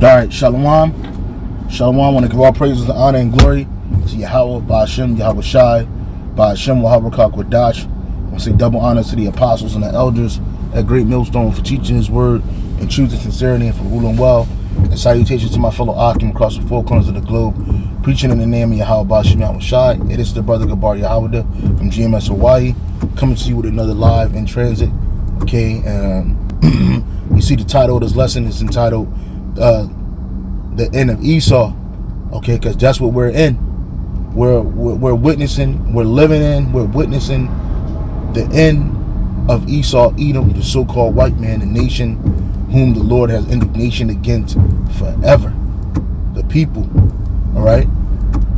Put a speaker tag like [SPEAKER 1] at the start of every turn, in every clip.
[SPEAKER 1] Alright, Shalom. Shalom. I want to give all praises and honor and glory to Yahweh, Ba'ashem, Yahweh Shai, Ba'ashem, Wahabrakak Wadash. I want to say double honor to the apostles and the elders at Great Millstone for teaching his word in truth and sincerity and for ruling well. And salutations to my fellow Akim across the four corners of the globe, preaching in the name of Yahweh, Ba'ashem, Yahweh Shai. It is the brother Gabar Yahweh from GMS Hawaii, coming to you with another live in transit. Okay, and you see the title of this lesson is entitled the End of Esau, okay, because that's what we're in. We're witnessing, we're living in, we're witnessing the end of Esau, Edom, the so-called white man, the nation whom the Lord has indignation against forever. The people, all right.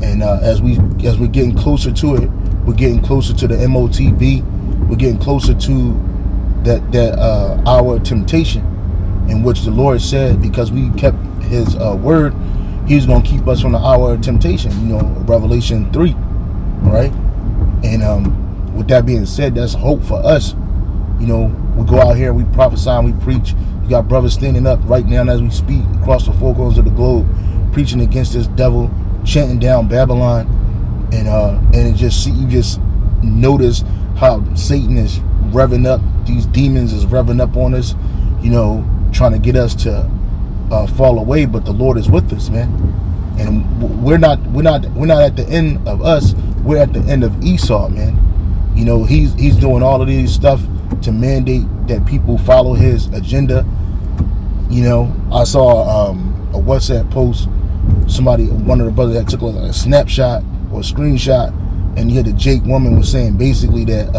[SPEAKER 1] And as we're getting closer to it, we're getting closer to the MOTB. We're getting closer to that hour of temptation, in which the Lord said, because we kept his word, he's going to keep us from the hour of temptation, you know, Revelation 3, right? And with that being said, that's hope for us. You know, we go out here, we prophesy, and we preach. You got brothers standing up right now as we speak across the four corners of the globe, preaching against this devil, chanting down Babylon, and it just, you just notice how Satan is revving up, these demons is revving up on us, you know, trying to get us to fall away. But the Lord is with us, man, and we're not at the end of us. We're at the end of Esau, man. You know, he's doing all of these stuff to mandate that people follow his agenda. You know, I saw a WhatsApp post. One of the brothers that took like a snapshot or a screenshot, and he had the Jake woman was saying basically that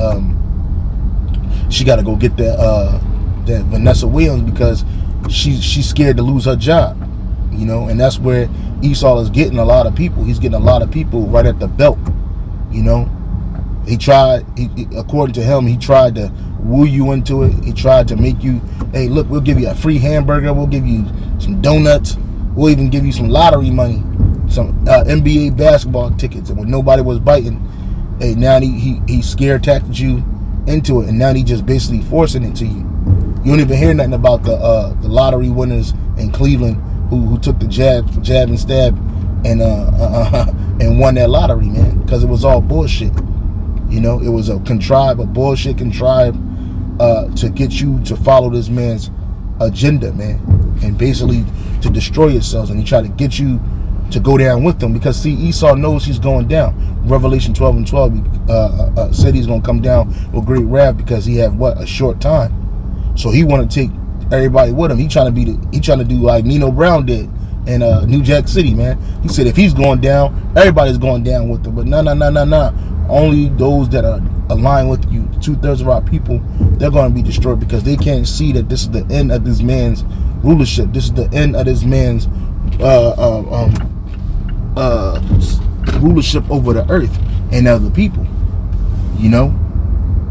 [SPEAKER 1] she got to go get that Vanessa Williams because she's scared to lose her job, you know. And that's where Esau is getting a lot of people. He's getting a lot of people right at the belt, you know. According to him, he tried to woo you into it. He tried to make you, hey, look, we'll give you a free hamburger, we'll give you some donuts, we'll even give you some lottery money, some NBA basketball tickets. And when nobody was biting, hey, now he scare tacted you into it, and now he just basically forcing it to you. You don't even hear nothing about the lottery winners in Cleveland who took the jab and stab and won that lottery, man, because it was all bullshit. You know, it was a bullshit contrived to get you to follow this man's agenda, man, and basically to destroy yourselves. And he tried to get you to go down with them, because see, Esau knows he's going down. Revelation 12 and 12 said he's going to come down with great wrath because he had a short time. So he want to take everybody with him. He trying to do like Nino Brown did in New Jack City, man. He said if he's going down, everybody's going down with him. But no. Only those that are aligned with you, 2/3 of our people, they're going to be destroyed, because they can't see that this is the end of this man's rulership. This is the end of this man's rulership over the earth and other people, you know.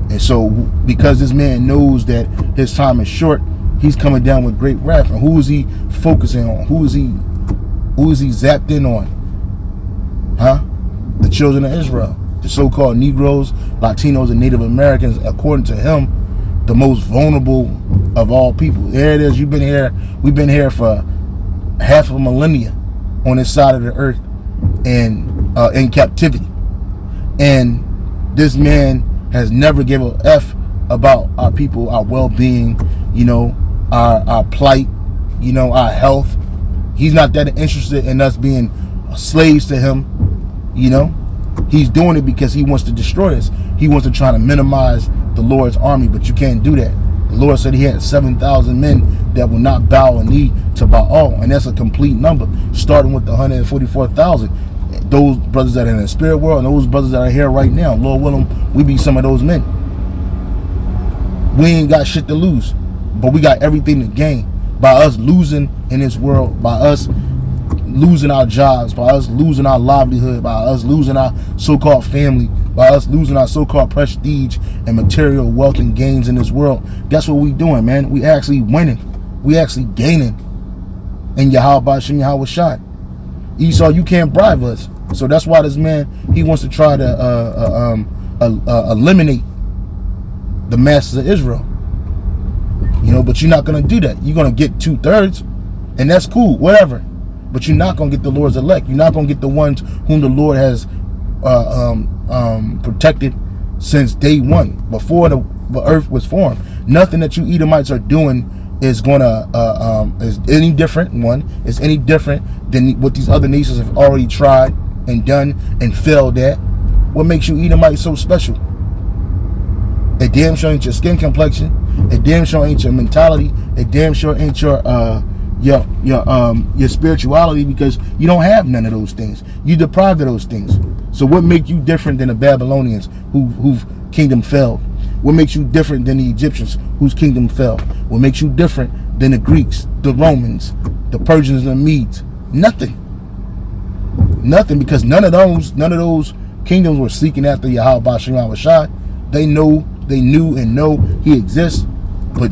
[SPEAKER 1] And so because this man knows that his time is short, he's coming down with great wrath. And who is he focusing on? Who is he zapped in on? Huh? The children of Israel, the so-called Negroes, Latinos, and Native Americans, according to him, the most vulnerable of all people. There it is. We've been here for half a millennia on this side of the earth, and in captivity. And this man has never given a F about our people, our well-being, you know, our plight, you know, our health. He's not that interested in us being slaves to him, you know. He's doing it because he wants to destroy us. He wants to try to minimize the Lord's army, but you can't do that. The Lord said he had 7,000 men that will not bow a knee to Baal, and that's a complete number, starting with the 144,000. Those brothers that are in the spirit world and those brothers that are here right now, Lord willing, we be some of those men. We ain't got shit to lose, but we got everything to gain by us losing in this world, by us losing our jobs, by us losing our livelihood, by us losing our so-called family, by us losing our so-called prestige and material wealth and gains in this world. That's what we doing, man. We actually winning. We actually gaining. And Yahweh Ba'ashem, Yahweh Shai. Esau, you can't bribe us. So that's why this man, he wants to try to eliminate the masses of Israel. You know, but you're not going to do that. You're going to get 2/3. And that's cool, whatever. But you're not going to get the Lord's elect. You're not going to get the ones whom the Lord has protected since day one, before the earth was formed. Nothing that you Edomites are doing is gonna is any different. Is any different than what these other nations have already tried and done and failed at. What makes you Edomites so special? It damn sure ain't your skin complexion. It damn sure ain't your mentality. It damn sure ain't your spirituality, because you don't have none of those things. You deprived of those things. So what makes you different than the Babylonians whose kingdom fell? What makes you different than the Egyptians whose kingdom fell? What makes you different than the Greeks, the Romans, the Persians, and the Medes? Nothing. Nothing, because none of those kingdoms were seeking after Yahweh Ba'Shem Yahushua. They knew and know he exists, but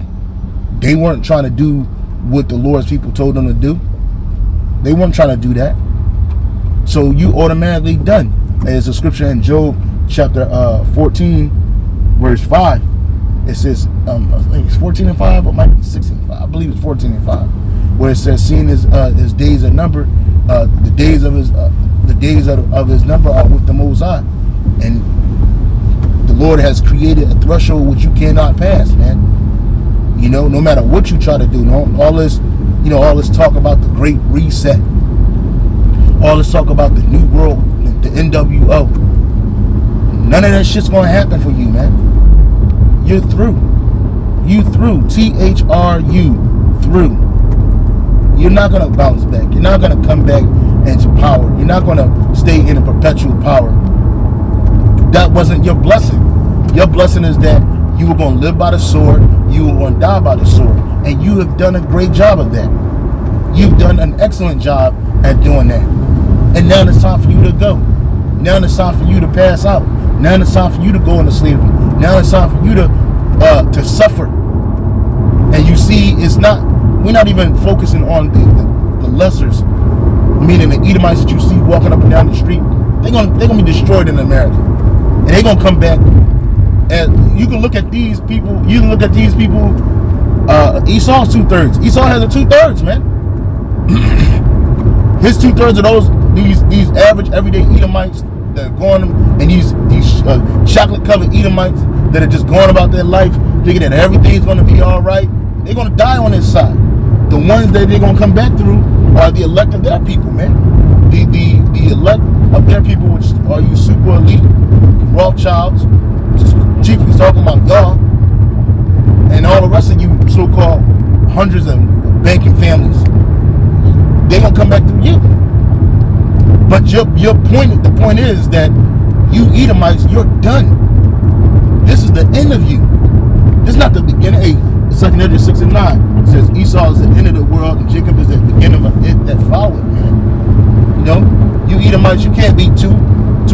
[SPEAKER 1] they weren't trying to do what the Lord's people told them to do. They weren't trying to do that. So you automatically done. There's a scripture in Job chapter 14, verse 5. It says, I think it's 14 and 5, or it might be 16 and 5. I believe it's 14 and 5, where it says, "Seeing his days are numbered, the days of his number are with the Most High." And the Lord has created a threshold which you cannot pass, man. You know, no matter what you try to do, all this talk about the Great Reset, all this talk about the New World, the NWO. None of that shit's gonna happen for you, man. You're through. You through. THRU through. You're not gonna bounce back. You're not gonna come back into power. You're not gonna stay in a perpetual power. That wasn't your blessing. Your blessing is that you were gonna live by the sword. You were gonna die by the sword, and you have done a great job of that. You've done an excellent job at doing that. And now it's time for you to go. Now it's time for you to pass out. Now it's time for you to go into slavery. Now it's time for you to suffer. And you see, we're not even focusing on the lessers, meaning the Edomites that you see walking up and down the street. They're gonna be destroyed in America, and they're gonna come back. And you can look at these people. Esau's 2/3. Esau has a 2/3, man. His 2/3 of these average everyday Edomites that are going, and these chocolate covered Edomites that are just going about their life thinking that everything's going to be all right. They're going to die on this side. The ones that they're going to come back through are the elect of their people, man. The elect of their people, which are you super elite, Rothschilds, chiefly talking about y'all, and all the rest of you so-called hundreds of banking families. They're going to come back through you. But the point is that you Edomites, you're done. This is the end of you. This is not the beginning. Hey, 2 Ezra 6 and 9 says Esau is the end of the world and Jacob is the beginning of it that followed, man. You know, you Edomites, you can't be two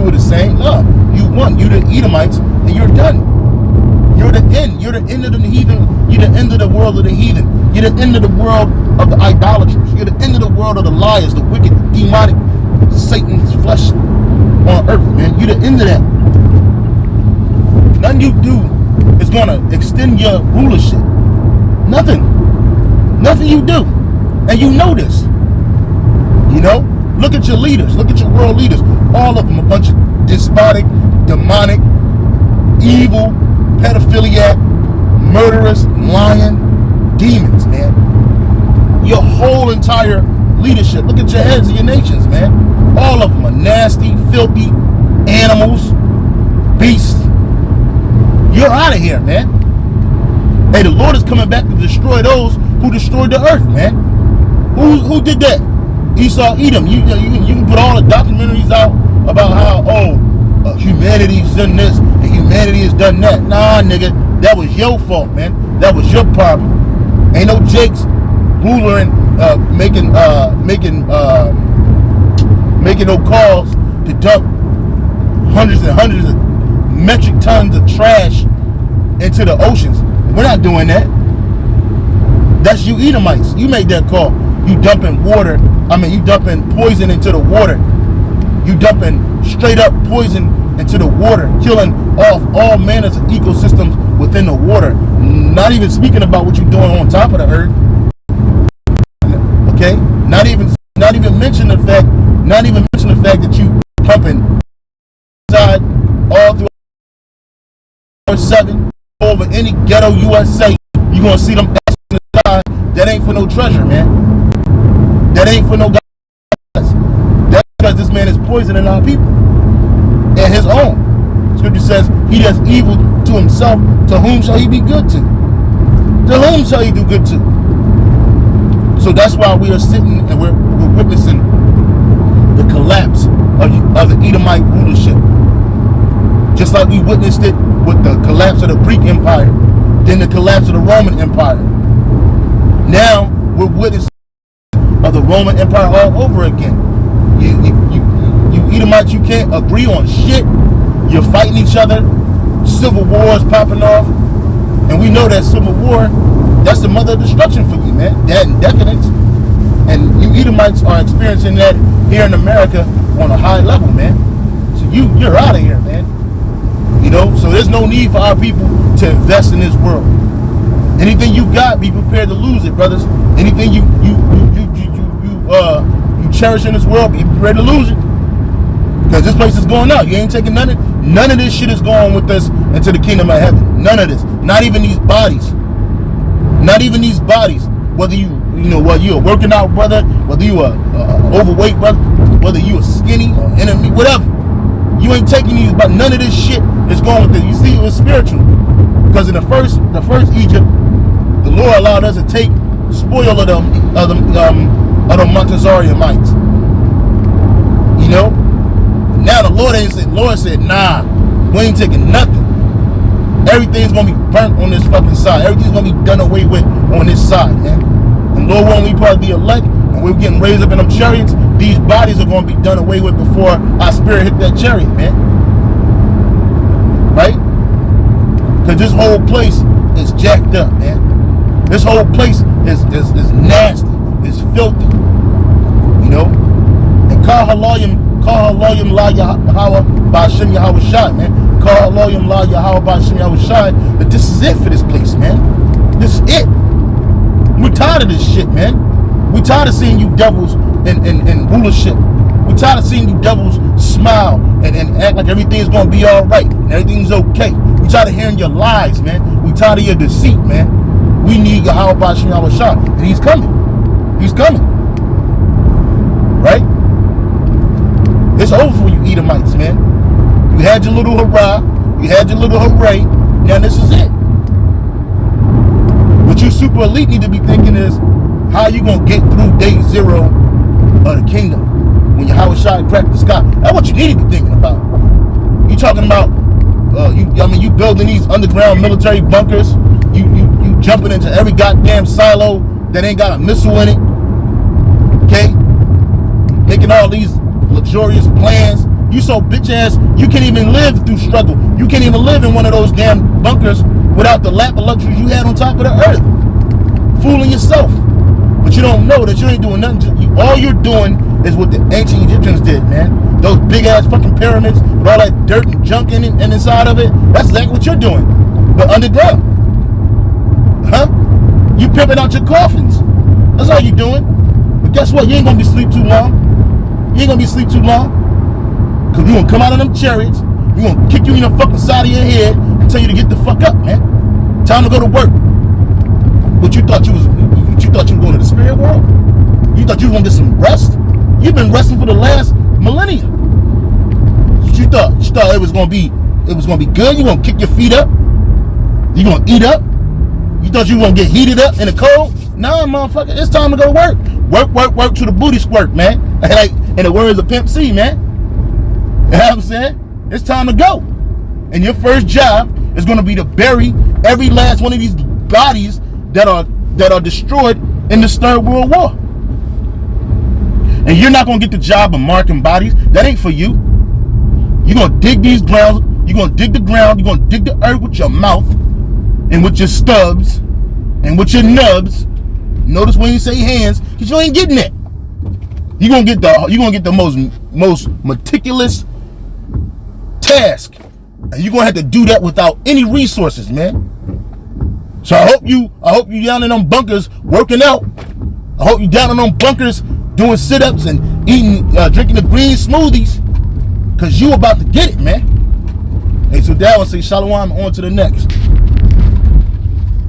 [SPEAKER 1] of the same. No, you won. You're the Edomites and you're done. You're the end. You're the end of the heathen. You're the end of the world of the heathen. You're the end of the world of the idolaters. You're the end of the world of the liars, the wicked, the demonic, Satan's flesh on earth, man. You're the end of that. Nothing you do is going to extend your rulership. Nothing. Nothing you do. And you know this. You know? Look at your leaders. Look at your world leaders. All of them a bunch of despotic, demonic, evil, pedophiliac, murderous, lying demons, man. Your whole entire leadership. Look at your heads of your nations, man. All of them are nasty, filthy animals, beasts. You're out of here, man. Hey, the Lord is coming back to destroy those who destroyed the earth, man. Who did that? Esau, Edom. You can put all the documentaries out about how humanity's done this and humanity has done that. Nah, nigga, that was your fault, man. That was your problem. Ain't no Jake's ruler and making no calls to dump hundreds and hundreds of metric tons of trash into the oceans. We're not doing that. That's you Edomites. You made that call. You dumping you dumping poison into the water. You dumping straight up poison into the water, killing off all manners of ecosystems within the water. Not even speaking about what you're doing on top of the earth. Okay? Not even mention the fact that you pumping side all through 7 over any ghetto USA. You're gonna see them ass in the sky. That ain't for no treasure, man. That ain't for no guys. That's because this man is poisoning our people and his own. Scripture says he does evil to himself. To whom shall he be good to? To whom shall he do good to? So that's why we are sitting and we're witnessing the collapse of the Edomite rulership. Just like we witnessed it with the collapse of the Greek Empire, then the collapse of the Roman Empire. Now we're witnessing of the Roman Empire all over again. You Edomites, you can't agree on shit. You're fighting each other. Civil wars popping off. And we know that civil war, that's the mother of destruction for you, man. That and decadence. And you Edomites are experiencing that here in America on a high level, man. So you're out of here, man. You know, so there's no need for our people to invest in this world. Anything you got, be prepared to lose it, brothers. Anything you cherish in this world, be prepared to lose it. Because this place is going out. You ain't taking none of this shit is going with us into the kingdom of heaven. None of this. Not even these bodies. Not even these bodies. Whether whether you're a working out brother, whether you are overweight brother, whether you are skinny or enemy, whatever. You ain't taking these, but none of this shit is going with it. You see, it was spiritual. Because in the first Egypt, the Lord allowed us to take spoil of the Montezorianites. You know? Now the Lord said, nah, we ain't taking nothing. Everything's gonna be burnt on this fucking side. Everything's gonna be done away with on this side, man. And Lord, when we part of the elect and we're getting raised up in them chariots, these bodies are gonna be done away with before our spirit hit that chariot, man. Right? Because this whole place is jacked up, man. This whole place is nasty, is filthy. You know? And Kal Haloyim La Yahweh Ba'Shem Yahweh Shai, man. Kal Haloyim La Yahweh Ba'Shem Yahweh Shai. But this is it for this place, man. This is it. We're tired of this shit, man. We're tired of seeing you devils in rulership. We're tired of seeing you devils smile and act like everything's gonna be all right and everything's okay. We're tired of hearing your lies, man. We're tired of your deceit, man. We need Yahweh Ba'Shem Yahweh Shai, and he's coming. He's coming. Right? It's over for you Edomites, man. You had your little hurrah. You had your little hooray. Now this is it. What you super elite need to be thinking is, how you going to get through day 0 of the kingdom when Yahweh Shai cracked the sky? That's what you need to be thinking about. You talking about, you building these underground military bunkers. You jumping into every goddamn silo that ain't got a missile in it. Okay? Making all these luxurious plans. You so bitch ass, you can't even live through struggle. You can't even live in one of those damn bunkers without the lap of luxury you had on top of the earth. Fooling yourself. But you don't know that you ain't doing nothing. All you're doing is what the ancient Egyptians did, man. Those big ass fucking pyramids with all that dirt and junk in it and inside of it. That's exactly what you're doing. But underground. Huh? You pimping out your coffins. That's all you doing. But guess what? You ain't gonna be asleep too long. You ain't gonna be asleep too long. Cause we gonna come out of them chariots. We gonna kick you in the fucking side of your head and tell you to get the fuck up, man. Time to go to work. But you thought you were going to the spirit world? You thought you were gonna get some rest? You've been resting for the last millennia. You thought it was gonna be good. You gonna kick your feet up? You gonna eat up? You thought you were gonna get heated up in the cold? Nah, motherfucker, it's time to go to work. Work to the booty squirt, man. Like in the words of Pimp C, man. You know what I'm saying? It's time to go. And your first job is gonna be to bury every last one of these bodies that are destroyed in this Third World War. And you're not gonna get the job of marking bodies. That ain't for you. You're gonna dig these grounds. You're gonna dig the ground. You're gonna dig the earth with your mouth and with your stubs and with your nubs. Notice when you say hands, because you ain't getting it. You're gonna get the most meticulous task, and you're gonna have to do that without any resources, man. So I hope you down in them bunkers working out. I hope you down on them bunkers doing sit-ups and eating, drinking the green smoothies, because you about to get it, man. Hey, so Dad will say shalom, on to the next.